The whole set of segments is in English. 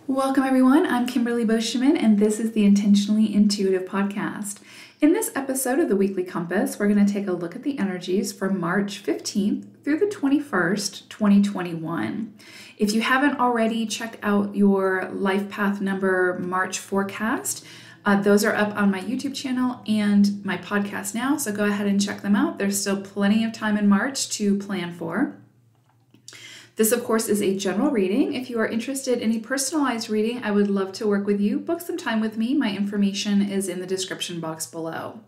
Welcome everyone, I'm Kimberly Boschman and this is the Intentionally Intuitive Podcast. In this episode of the Weekly Compass, we're going to take a look at the energies from March 15th through the 21st, 2021. If you haven't already checked out your Life Path Number March forecast, those are up on my YouTube channel and my podcast now, so go ahead and check them out. There's still plenty of time in March to plan for. This, of course, is a general reading. If you are interested in a personalized reading, I would love to work with you. Book some time with me. My information is in the description box below.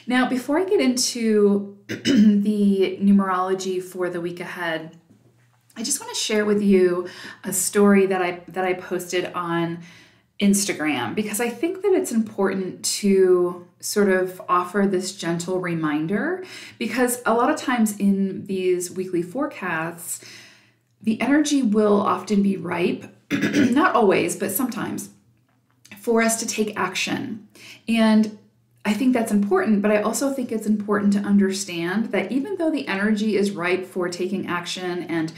Now, before I get into the numerology for the week ahead, I just want to share with you a story that I posted on Instagram, because I think that it's important to sort of offer this gentle reminder, because a lot of times in these weekly forecasts, the energy will often be ripe, not always, but sometimes, for us to take action. And I think that's important, but I also think it's important to understand that even though the energy is ripe for taking action and,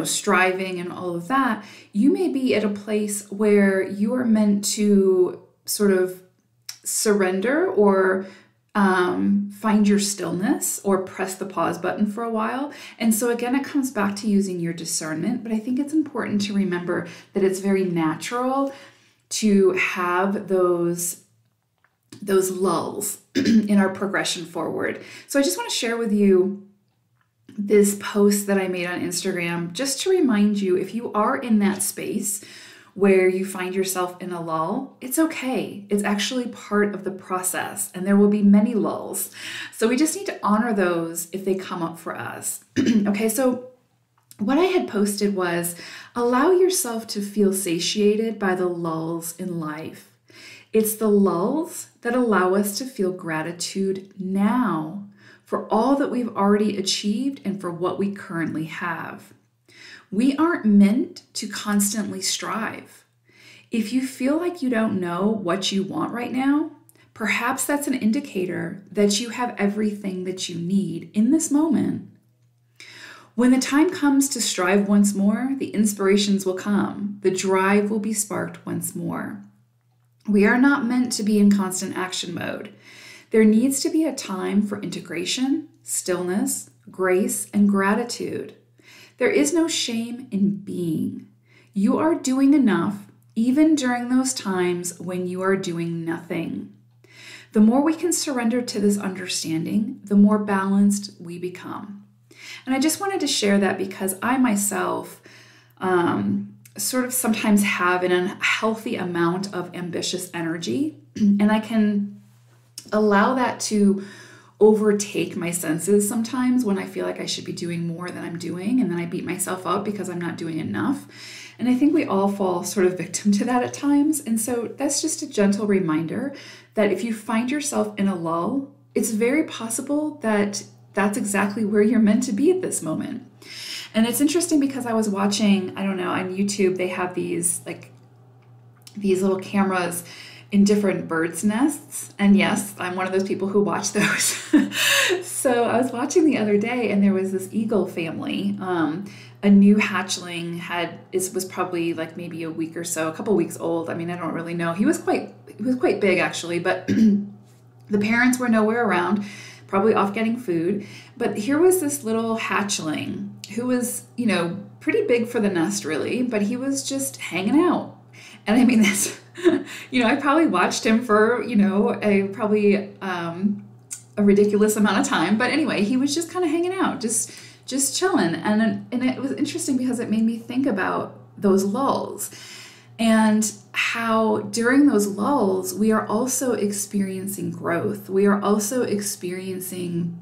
striving and all of that, you may be at a place where you are meant to sort of surrender or find your stillness or press the pause button for a while. And so again, it comes back to using your discernment, but I think it's important to remember that it's very natural to have those lulls in our progression forward. So I just want to share with you this post that I made on Instagram, just to remind you, if you are in that space where you find yourself in a lull, it's okay. It's actually part of the process, and there will be many lulls. So we just need to honor those if they come up for us. Okay, so what I had posted was, allow yourself to feel satiated by the lulls in life. It's the lulls that allow us to feel gratitude now for all that we've already achieved and for what we currently have. We aren't meant to constantly strive. If you feel like you don't know what you want right now, perhaps that's an indicator that you have everything that you need in this moment. When the time comes to strive once more, the inspirations will come. The drive will be sparked once more. We are not meant to be in constant action mode. There needs to be a time for integration, stillness, grace, and gratitude. There is no shame in being. You are doing enough, even during those times when you are doing nothing. The more we can surrender to this understanding, the more balanced we become. And I just wanted to share that because I myself sort of sometimes have an unhealthy amount of ambitious energy, and I can allow that to overtake my senses sometimes when I feel like I should be doing more than I'm doing, and then I beat myself up because I'm not doing enough. And I think we all fall sort of victim to that at times. And so that's just a gentle reminder that if you find yourself in a lull, it's very possible that that's exactly where you're meant to be at this moment. And it's interesting because I was watching, on YouTube, they have these little cameras in different birds' nests. And yes, I'm one of those people who watch those. So I was watching the other day and there was this eagle family. A new hatchling was probably like maybe a week or so, a couple weeks old. I don't really know. He was quite big actually, but the parents were nowhere around, probably off getting food. But here was this little hatchling who was, pretty big for the nest really, but he was just hanging out. And this, I probably watched him for, a ridiculous amount of time. But anyway, he was just kind of hanging out, just chilling. And it was interesting because it made me think about those lulls and how during those lulls, we are also experiencing growth. We are also experiencing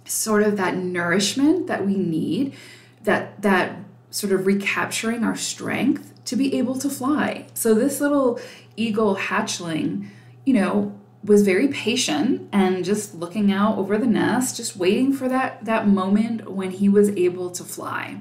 sort of that nourishment that we need, that sort of recapturing our strength to be able to fly. So this little eagle hatchling, was very patient and just looking out over the nest, just waiting for that moment when he was able to fly.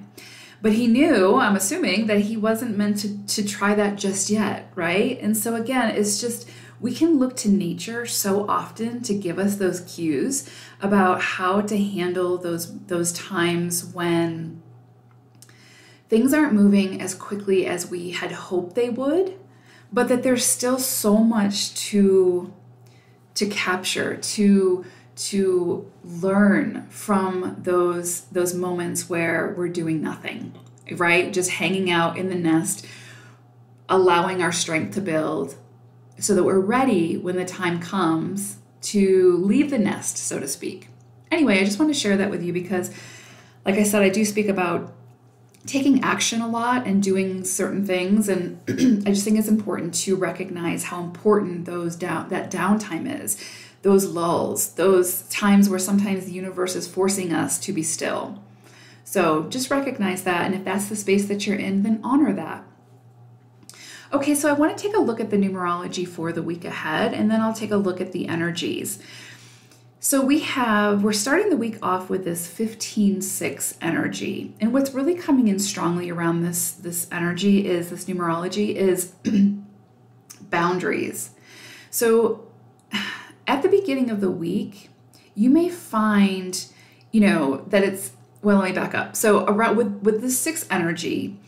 But he knew, I'm assuming, that he wasn't meant to try that just yet, right? And so again, it's just, we can look to nature so often to give us those cues about how to handle those times when things aren't moving as quickly as we had hoped they would, but that there's still so much to capture, to learn from those moments where we're doing nothing, right? Just hanging out in the nest, allowing our strength to build so that we're ready when the time comes to leave the nest, so to speak. Anyway, I just want to share that with you because, like I said, I do speak about taking action a lot and doing certain things. And I just think it's important to recognize how important that downtime is, those lulls, those times where sometimes the universe is forcing us to be still. So just recognize that. And if that's the space that you're in, then honor that. Okay, so I want to take a look at the numerology for the week ahead, and then I'll take a look at the energies. So we're starting the week off with this 15-6 energy. And what's really coming in strongly around this energy is, this numerology is boundaries. So at the beginning of the week, you may find, that it's, well, let me back up. So around with the 6 energy,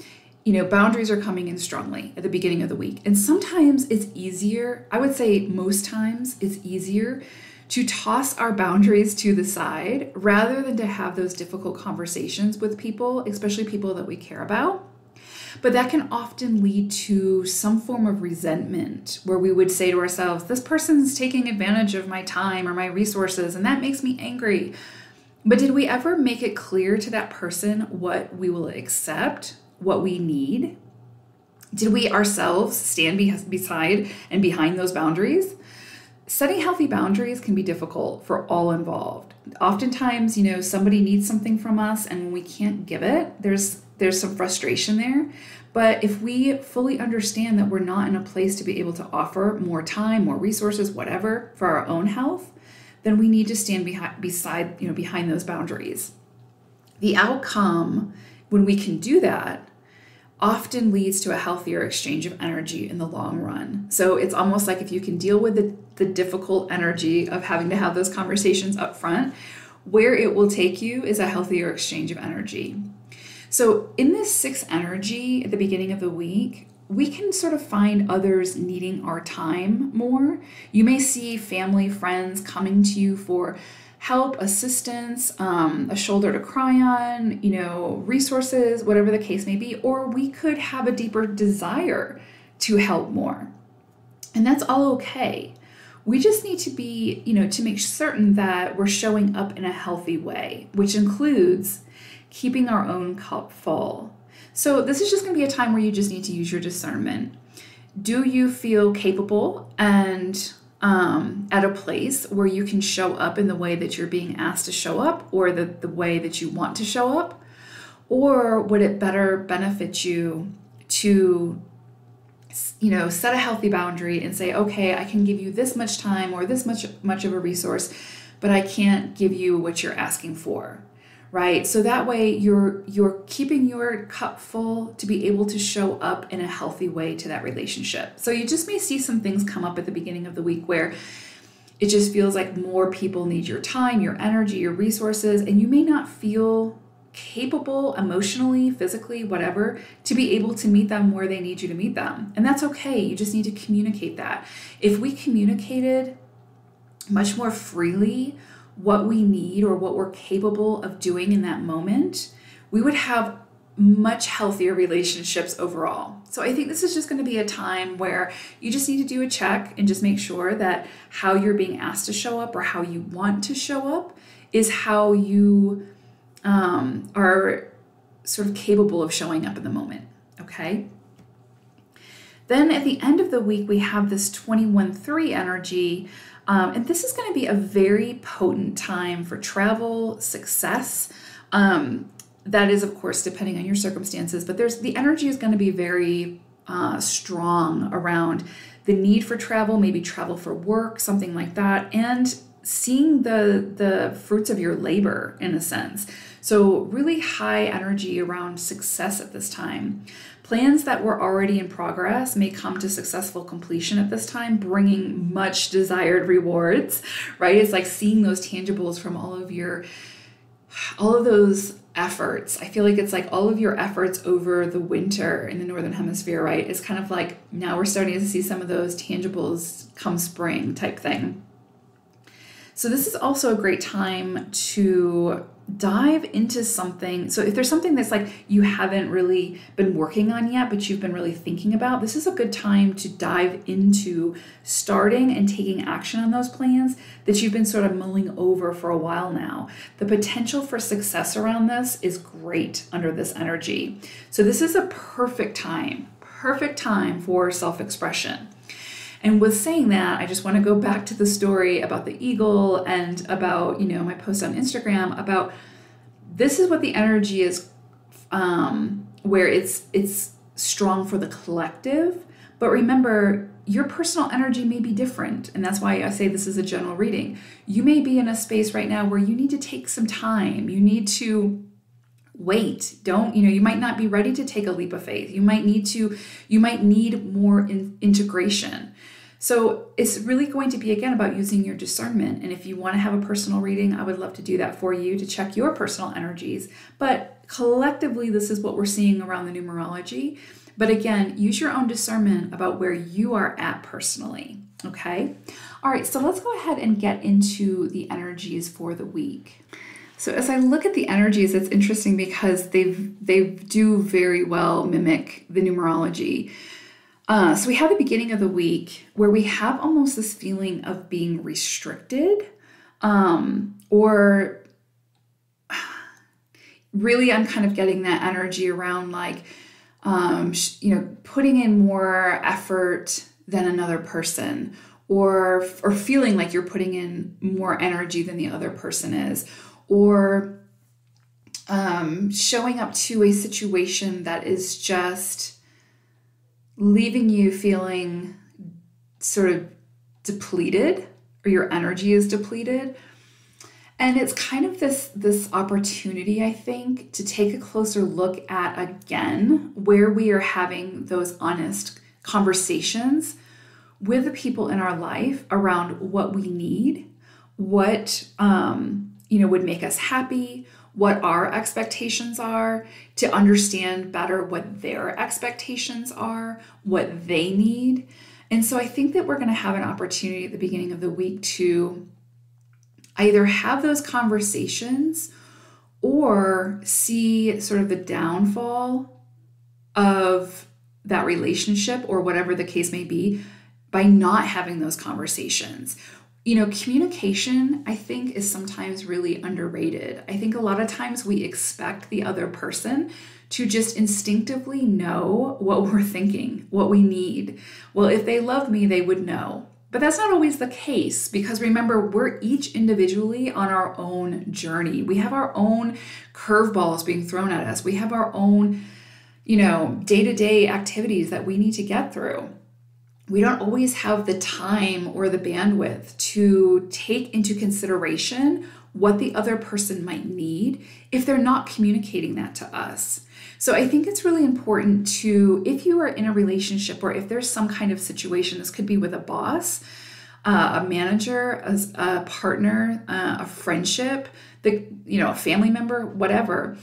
boundaries are coming in strongly at the beginning of the week. And sometimes it's easier, I would say most times it's easier to toss our boundaries to the side rather than to have those difficult conversations with people, especially people that we care about. But that can often lead to some form of resentment where we would say to ourselves, this person's taking advantage of my time or my resources, and that makes me angry. But did we ever make it clear to that person what we will accept, what we need? Did we ourselves stand beside and behind those boundaries? Setting healthy boundaries can be difficult for all involved. Oftentimes, somebody needs something from us, and when we can't give it, there's some frustration there. But if we fully understand that we're not in a place to be able to offer more time, more resources, whatever, for our own health, then we need to stand behind those boundaries. The outcome, when we can do that, often leads to a healthier exchange of energy in the long run. So it's almost like if you can deal with the difficult energy of having to have those conversations up front, where it will take you is a healthier exchange of energy. So in this 6 energy at the beginning of the week, we can sort of find others needing our time more. You may see family, friends coming to you for help, assistance, a shoulder to cry on, resources, whatever the case may be, or we could have a deeper desire to help more. And that's all okay. We just need to be, to make certain that we're showing up in a healthy way, which includes keeping our own cup full. So this is just going to be a time where you just need to use your discernment. Do you feel capable and at a place where you can show up in the way that you're being asked to show up, or the way that you want to show up? Or would it better benefit you to, set a healthy boundary and say, okay, I can give you this much time or this much of a resource, but I can't give you what you're asking for, right? So that way you're keeping your cup full to be able to show up in a healthy way to that relationship. So you just may see some things come up at the beginning of the week where it just feels like more people need your time, your energy, your resources, and you may not feel capable emotionally, physically, whatever, to be able to meet them where they need you to meet them. And that's okay. You just need to communicate that. If we communicated much more freely what we need or what we're capable of doing in that moment, we would have much healthier relationships overall. So I think this is just going to be a time where you just need to do a check and just make sure that how you're being asked to show up or how you want to show up is how you are sort of capable of showing up in the moment. Okay. Then at the end of the week, we have this 21-3 energy. And this is going to be a very potent time for travel, success. That is, of course, depending on your circumstances, but the energy is going to be very strong around the need for travel, maybe travel for work, something like that, and seeing the fruits of your labor in a sense. So really high energy around success at this time. Plans that were already in progress may come to successful completion at this time, bringing much desired rewards, right? It's like seeing those tangibles from all of those efforts. I feel like it's like all of your efforts over the winter in the Northern Hemisphere, right? It's kind of like now we're starting to see some of those tangibles come spring type thing. So this is also a great time to dive into something. So if there's something that's like you haven't really been working on yet, but you've been really thinking about, this is a good time to dive into starting and taking action on those plans that you've been sort of mulling over for a while now. The potential for success around this is great under this energy. So this is a perfect time for self-expression. And with saying that, I just want to go back to the story about the eagle and about, my post on Instagram about this is what the energy is, where it's strong for the collective. But remember, your personal energy may be different. And that's why I say this is a general reading. You may be in a space right now where you need to take some time. You need to wait. You might not be ready to take a leap of faith. You might need more integration. So it's really going to be, again, about using your discernment. And if you want to have a personal reading, I would love to do that for you to check your personal energies. But collectively, this is what we're seeing around the numerology. But again, use your own discernment about where you are at personally. Okay? All right, so let's go ahead and get into the energies for the week. So as I look at the energies, it's interesting because they do very well mimic the numerology. So we have the beginning of the week where we have almost this feeling of being restricted, or really I'm kind of getting that energy around like, putting in more effort than another person, or feeling like you're putting in more energy than the other person is, or showing up to a situation that is just leaving you feeling sort of depleted, or your energy is depleted. And it's kind of this opportunity, I think, to take a closer look at, again, where we are having those honest conversations with the people in our life around what we need, what would make us happy, what our expectations are, to understand better what their expectations are, what they need. And so I think that we're going to have an opportunity at the beginning of the week to either have those conversations or see sort of the downfall of that relationship, or whatever the case may be, by not having those conversations. Communication, I think, is sometimes really underrated. I think a lot of times we expect the other person to just instinctively know what we're thinking, what we need. Well, if they love me, they would know. But that's not always the case, because remember, we're each individually on our own journey. We have our own curveballs being thrown at us. We have our own, day-to-day activities that we need to get through. We don't always have the time or the bandwidth to take into consideration what the other person might need if they're not communicating that to us. So I think it's really important to, if you are in a relationship, or if there's some kind of situation, this could be with a boss, a manager, a partner, a friendship, a family member, whatever.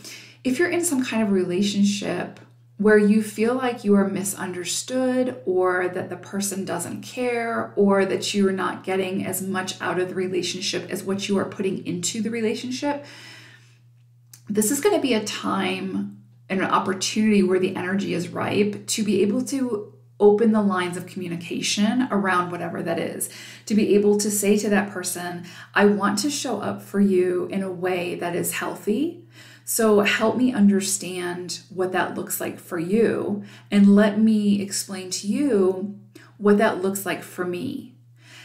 If you're in some kind of relationship where you feel like you are misunderstood, or that the person doesn't care, or that you are not getting as much out of the relationship as what you are putting into the relationship, this is going to be a time and an opportunity where the energy is ripe to be able to open the lines of communication around whatever that is, to be able to say to that person, I want to show up for you in a way that is healthy. So help me understand what that looks like for you, and let me explain to you what that looks like for me.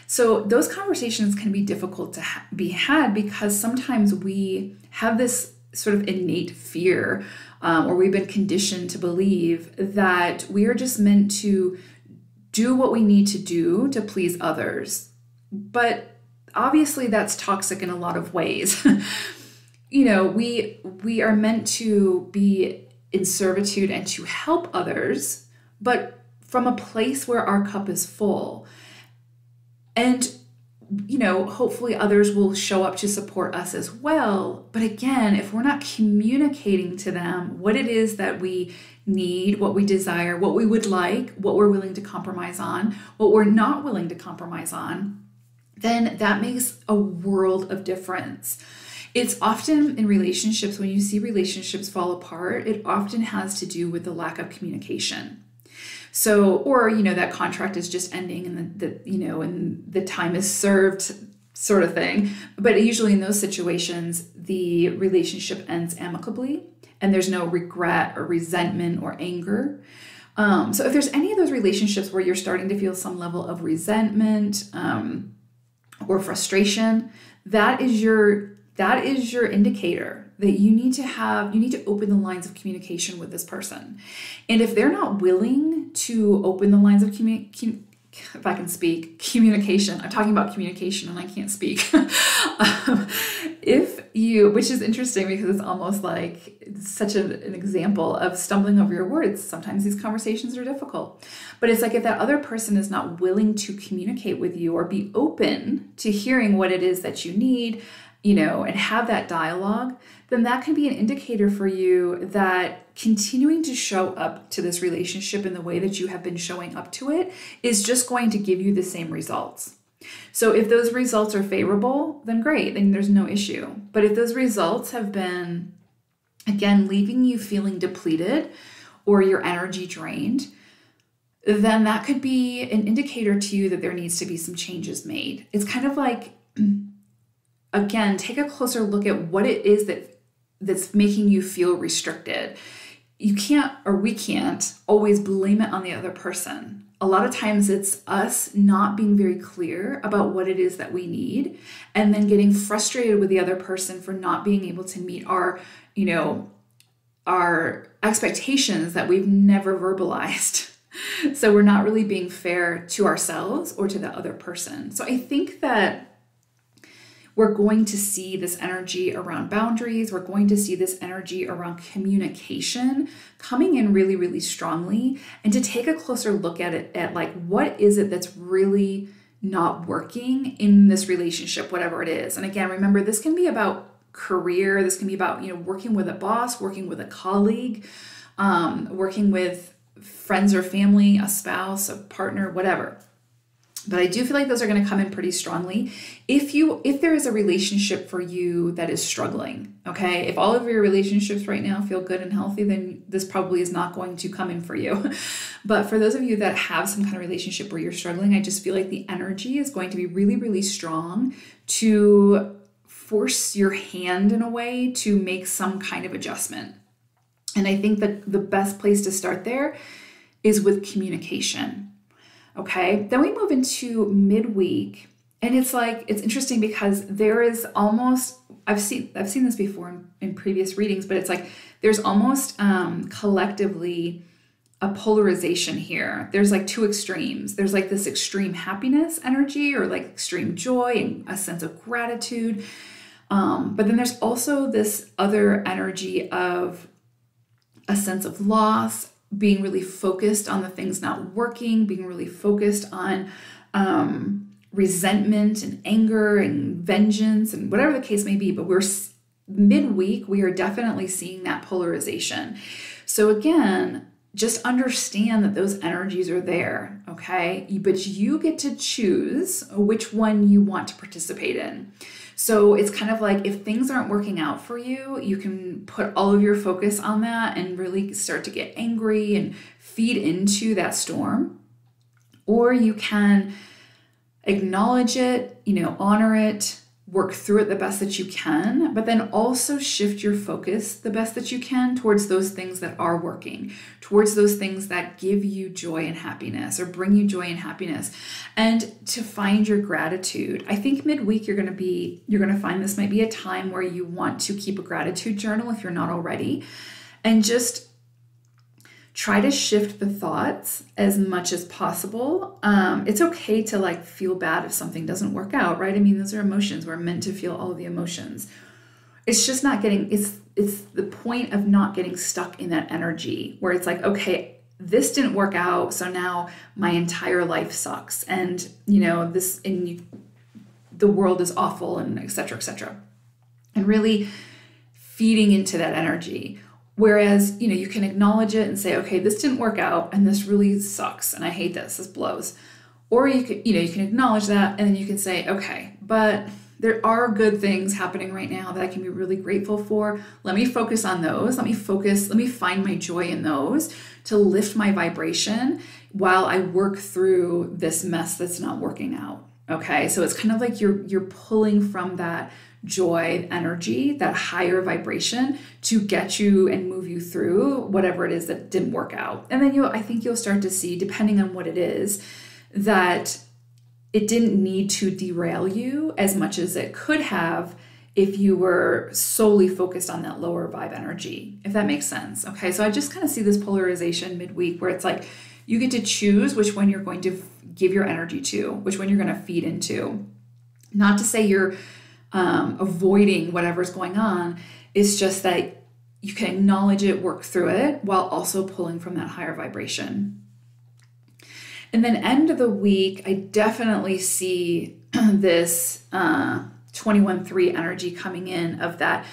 So those conversations can be difficult to be had, because sometimes we have this sort of innate fear, or we've been conditioned to believe that we are just meant to do what we need to do to please others. But obviously that's toxic in a lot of ways. We are meant to be in servitude and to help others, but from a place where our cup is full. And hopefully others will show up to support us as well. But again, if we're not communicating to them what it is that we need, what we desire, what we would like, what we're willing to compromise on, what we're not willing to compromise on, then that makes a world of difference. It's often in relationships, when you see relationships fall apart, it often has to do with the lack of communication. So, or, that contract is just ending and and the time is served sort of thing. But usually in those situations, the relationship ends amicably and there's no regret or resentment or anger. So if there's any of those relationships where you're starting to feel some level of resentment or frustration, that is your indicator that you need to open the lines of communication with this person. And if they're not willing to open the lines of communication, I'm talking about communication and I can't speak. Which is interesting because it's almost like it's such an example of stumbling over your words. Sometimes these conversations are difficult, but it's like if that other person is not willing to communicate with you or be open to hearing what it is that you need, and have that dialogue, then that can be an indicator for you that continuing to show up to this relationship in the way that you have been showing up to it is just going to give you the same results. So if those results are favorable, then great, then there's no issue. But if those results have been, again, leaving you feeling depleted or your energy drained, then that could be an indicator to you that there needs to be some changes made. It's kind of like, again, take a closer look at what it is that's making you feel restricted. You can't, or we can't, always blame it on the other person. A lot of times it's us not being very clear about what it is that we need and then getting frustrated with the other person for not being able to meet our expectations that we've never verbalized. So we're not really being fair to ourselves or to the other person. So I think that we're going to see this energy around boundaries. We're going to see this energy around communication coming in really, really strongly, and to take a closer look at it, at like, what is it that's really not working in this relationship, whatever it is. And again, remember, this can be about career. This can be about, working with a boss, working with a colleague, working with friends or family, a spouse, a partner, whatever. But I do feel like those are going to come in pretty strongly. If there is a relationship for you that is struggling, okay? If all of your relationships right now feel good and healthy, then this probably is not going to come in for you. But for those of you that have some kind of relationship where you're struggling, I just feel like the energy is going to be really, really strong to force your hand in a way to make some kind of adjustment. And I think that the best place to start there is with communication. Okay, then we move into midweek, and it's interesting because there is almost, I've seen this before in previous readings, but it's like there's almost collectively a polarization here. There's like two extremes. There's like this extreme happiness energy or like extreme joy and a sense of gratitude. But then there's also this other energy of a sense of loss, being really focused on the things not working, being really focused on resentment and anger and vengeance and whatever the case may be. But midweek, we are definitely seeing that polarization. So again, just understand that those energies are there, okay? But you get to choose which one you want to participate in. So it's kind of like if things aren't working out for you, you can put all of your focus on that and really start to get angry and feed into that storm. Or you can acknowledge it, honor it, work through it the best that you can, but then also shift your focus the best that you can towards those things that are working, towards those things that give you joy and happiness or bring you joy and happiness, and to find your gratitude. I think midweek you're going to find this might be a time where you want to keep a gratitude journal if you're not already, and just try to shift the thoughts as much as possible. It's okay to feel bad if something doesn't work out, right? I mean, those are emotions. We're meant to feel all of the emotions. It's just it's the point of not getting stuck in that energy where it's like, okay, this didn't work out, so now my entire life sucks. And, the world is awful and et cetera, and really feeding into that energy. Whereas, you can acknowledge it and say, okay, this didn't work out and this really sucks and I hate this blows. Or you can acknowledge that and then you can say, okay, but there are good things happening right now that I can be really grateful for. Let me focus on those. Let me find my joy in those to lift my vibration while I work through this mess that's not working out. Okay. So it's kind of like you're pulling from that joy energy, that higher vibration to get you and move you through whatever it is that didn't work out. And then I think you'll start to see, depending on what it is, that it didn't need to derail you as much as it could have if you were solely focused on that lower vibe energy, if that makes sense. Okay, so I just kind of see this polarization midweek where it's like you get to choose which one you're going to give your energy to, which one you're going to feed into. Not to say you're avoiding whatever's going on, it's just that you can acknowledge it, work through it, while also pulling from that higher vibration. And then end of the week, I definitely see this 21-3 energy coming in of that,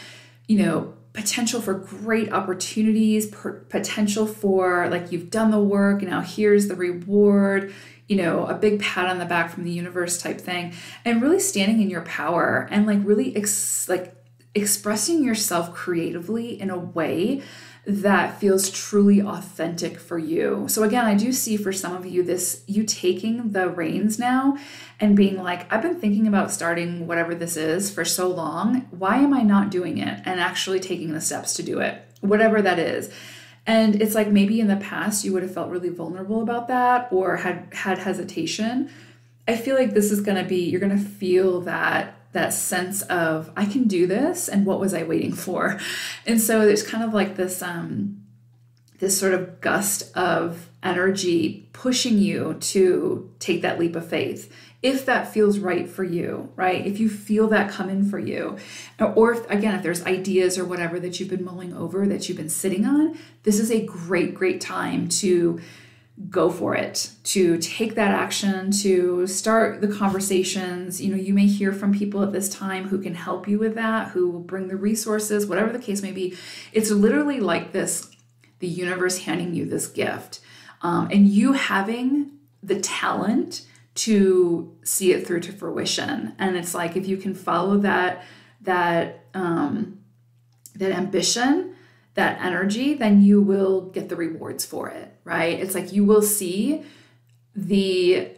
potential for great opportunities, potential for like you've done the work, now here's the reward, a big pat on the back from the universe type thing, and really standing in your power and like really expressing yourself creatively in a way that feels truly authentic for you. So again, I do see for some of you you taking the reins now and being like, I've been thinking about starting whatever this is for so long. Why am I not doing it? And actually taking the steps to do it, whatever that is. And it's like maybe in the past you would have felt really vulnerable about that or had hesitation. I feel like this is going to be, you're going to feel that sense of I can do this and what was I waiting for? And so there's kind of like this sort of gust of energy pushing you to take that leap of faith. If that feels right for you, right? If you feel that come in for you, or if there's ideas or whatever that you've been mulling over, that you've been sitting on, this is a great, great time to go for it, to take that action, to start the conversations. You may hear from people at this time who can help you with that, who will bring the resources, whatever the case may be. It's literally like this, the universe handing you this gift, and you having the talent to see it through to fruition. And it's like, if you can follow that ambition, that energy, then you will get the rewards for it, right? It's like you will see the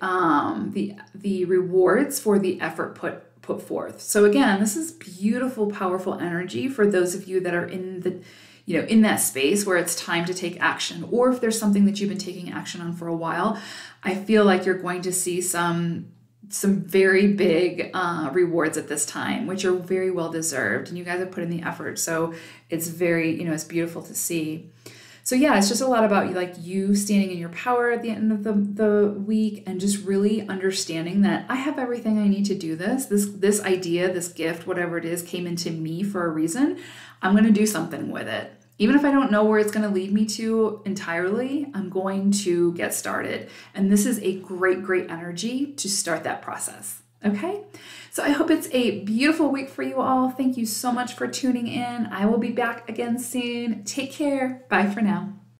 rewards for the effort put forth. So again, this is beautiful, powerful energy for those of you that are in that space where it's time to take action, or if there's something that you've been taking action on for a while. I feel like you're going to see some very big rewards at this time, which are very well deserved, and you guys have put in the effort. So it's very, it's beautiful to see. So yeah, it's just a lot about you standing in your power at the end of the week, and just really understanding that I have everything I need to do this. This idea, this gift, whatever it is, came into me for a reason. I'm going to do something with it. Even if I don't know where it's going to lead me to entirely, I'm going to get started. And this is a great, great energy to start that process. Okay? So I hope it's a beautiful week for you all. Thank you so much for tuning in. I will be back again soon. Take care. Bye for now.